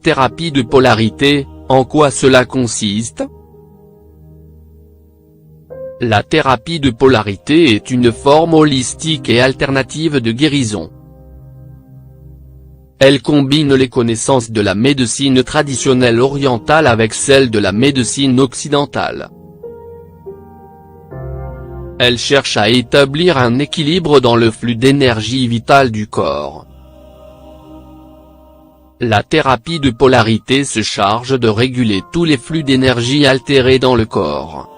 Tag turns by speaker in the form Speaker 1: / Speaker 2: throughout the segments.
Speaker 1: thérapie de polarité, en quoi cela consiste? La thérapie de polarité est une forme holistique et alternative de guérison. Elle combine les connaissances de la médecine traditionnelle orientale avec celles de la médecine occidentale. Elle cherche à établir un équilibre dans le flux d'énergie vitale du corps. La thérapie de polarité se charge de réguler tous les flux d'énergie altérés dans le corps.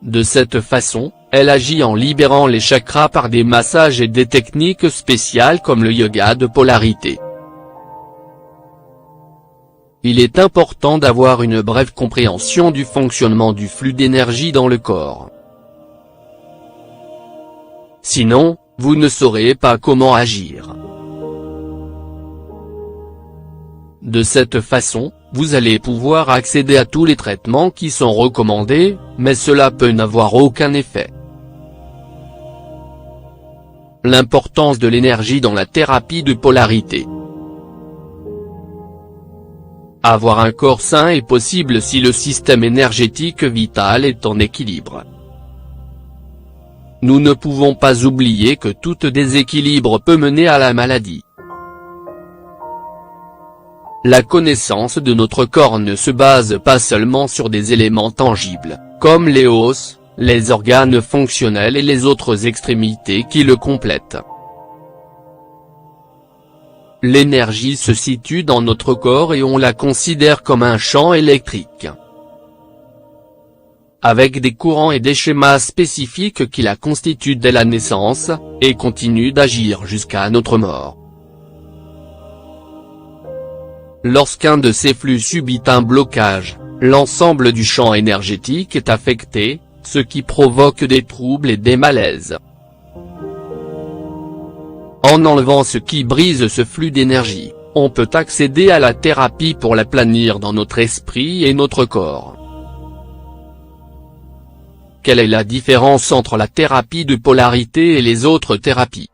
Speaker 1: De cette façon, elle agit en libérant les chakras par des massages et des techniques spéciales comme le yoga de polarité. Il est important d'avoir une brève compréhension du fonctionnement du flux d'énergie dans le corps. Sinon, vous ne saurez pas comment agir. De cette façon, vous allez pouvoir accéder à tous les traitements qui sont recommandés, mais cela peut n'avoir aucun effet. L'importance de l'énergie dans la thérapie de polarité. Avoir un corps sain est possible si le système énergétique vital est en équilibre. Nous ne pouvons pas oublier que tout déséquilibre peut mener à la maladie. La connaissance de notre corps ne se base pas seulement sur des éléments tangibles, comme les os, les organes fonctionnels et les autres extrémités qui le complètent. L'énergie se situe dans notre corps et on la considère comme un champ électrique, avec des courants et des schémas spécifiques qui la constituent dès la naissance, et continuent d'agir jusqu'à notre mort. Lorsqu'un de ces flux subit un blocage, l'ensemble du champ énergétique est affecté, ce qui provoque des troubles et des malaises. En enlevant ce qui brise ce flux d'énergie, on peut accéder à la thérapie pour l'aplanir dans notre esprit et notre corps. Quelle est la différence entre la thérapie de polarité et les autres thérapies?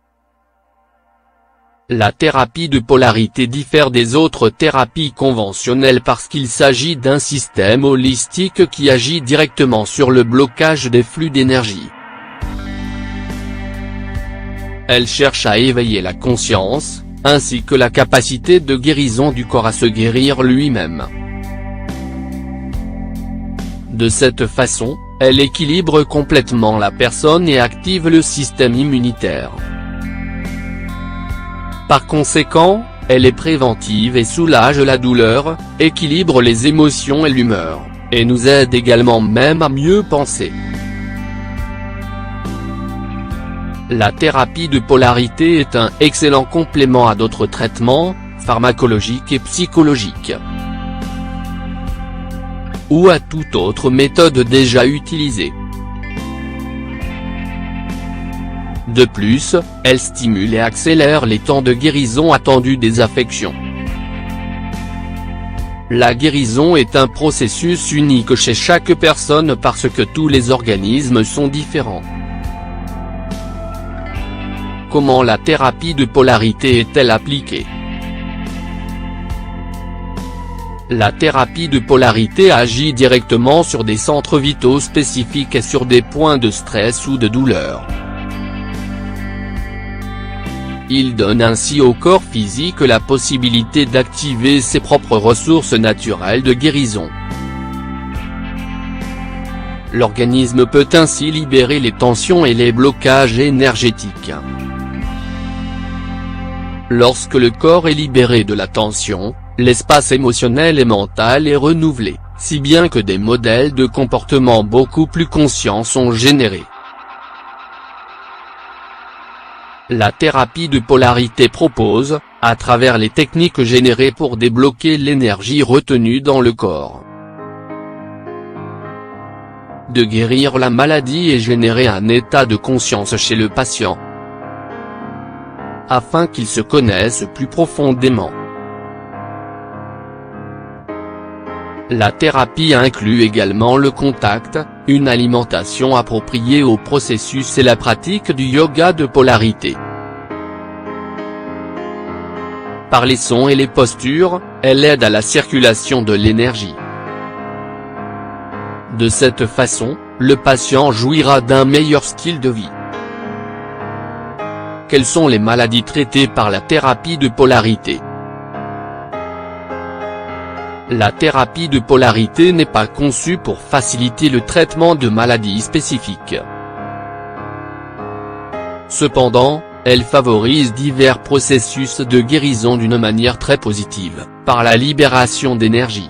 Speaker 1: La thérapie de polarité diffère des autres thérapies conventionnelles parce qu'il s'agit d'un système holistique qui agit directement sur le blocage des flux d'énergie. Elle cherche à éveiller la conscience, ainsi que la capacité de guérison du corps à se guérir lui-même. De cette façon, elle équilibre complètement la personne et active le système immunitaire. Par conséquent, elle est préventive et soulage la douleur, équilibre les émotions et l'humeur, et nous aide également même à mieux penser. La thérapie de polarité est un excellent complément à d'autres traitements, pharmacologiques et psychologiques, ou à toute autre méthode déjà utilisée. De plus, elle stimule et accélère les temps de guérison attendus des affections. La guérison est un processus unique chez chaque personne parce que tous les organismes sont différents. Comment la thérapie de polarité est-elle appliquée? La thérapie de polarité agit directement sur des centres vitaux spécifiques et sur des points de stress ou de douleur. Il donne ainsi au corps physique la possibilité d'activer ses propres ressources naturelles de guérison. L'organisme peut ainsi libérer les tensions et les blocages énergétiques. Lorsque le corps est libéré de la tension, l'espace émotionnel et mental est renouvelé, si bien que des modèles de comportement beaucoup plus conscients sont générés. La thérapie de polarité propose, à travers les techniques générées pour débloquer l'énergie retenue dans le corps, de guérir la maladie et générer un état de conscience chez le patient, afin qu'il se connaisse plus profondément. La thérapie inclut également le contact, une alimentation appropriée au processus et la pratique du yoga de polarité. par les sons et les postures, elle aide à la circulation de l'énergie. De cette façon, le patient jouira d'un meilleur style de vie. Quelles sont les maladies traitées par la thérapie de polarité? La thérapie de polarité n'est pas conçue pour faciliter le traitement de maladies spécifiques. Cependant, elle favorise divers processus de guérison d'une manière très positive, par la libération d'énergie.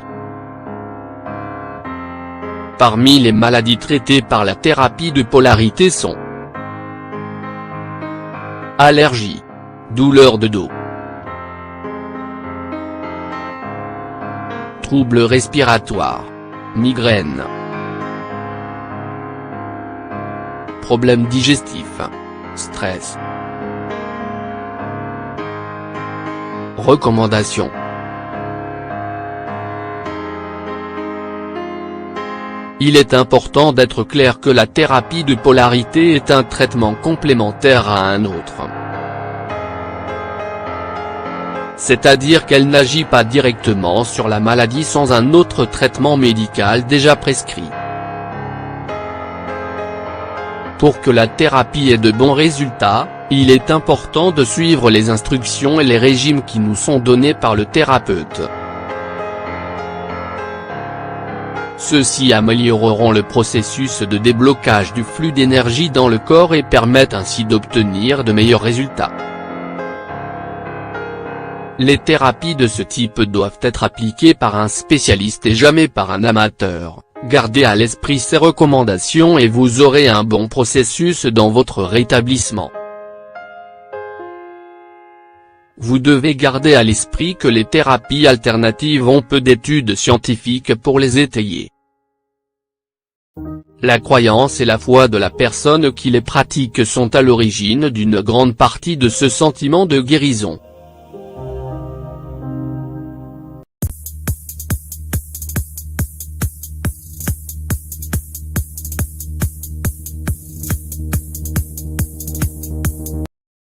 Speaker 1: Parmi les maladies traitées par la thérapie de polarité sont allergies, douleurs de dos, troubles respiratoires, migraines, problèmes digestifs, stress. Recommandations. Il est important d'être clair que la thérapie de polarité est un traitement complémentaire à un autre. C'est-à-dire qu'elle n'agit pas directement sur la maladie sans un autre traitement médical déjà prescrit. Pour que la thérapie ait de bons résultats, il est important de suivre les instructions et les régimes qui nous sont donnés par le thérapeute. Ceux-ci amélioreront le processus de déblocage du flux d'énergie dans le corps et permettent ainsi d'obtenir de meilleurs résultats. Les thérapies de ce type doivent être appliquées par un spécialiste et jamais par un amateur. Gardez à l'esprit ces recommandations et vous aurez un bon processus dans votre rétablissement. Vous devez garder à l'esprit que les thérapies alternatives ont peu d'études scientifiques pour les étayer. La croyance et la foi de la personne qui les pratique sont à l'origine d'une grande partie de ce sentiment de guérison.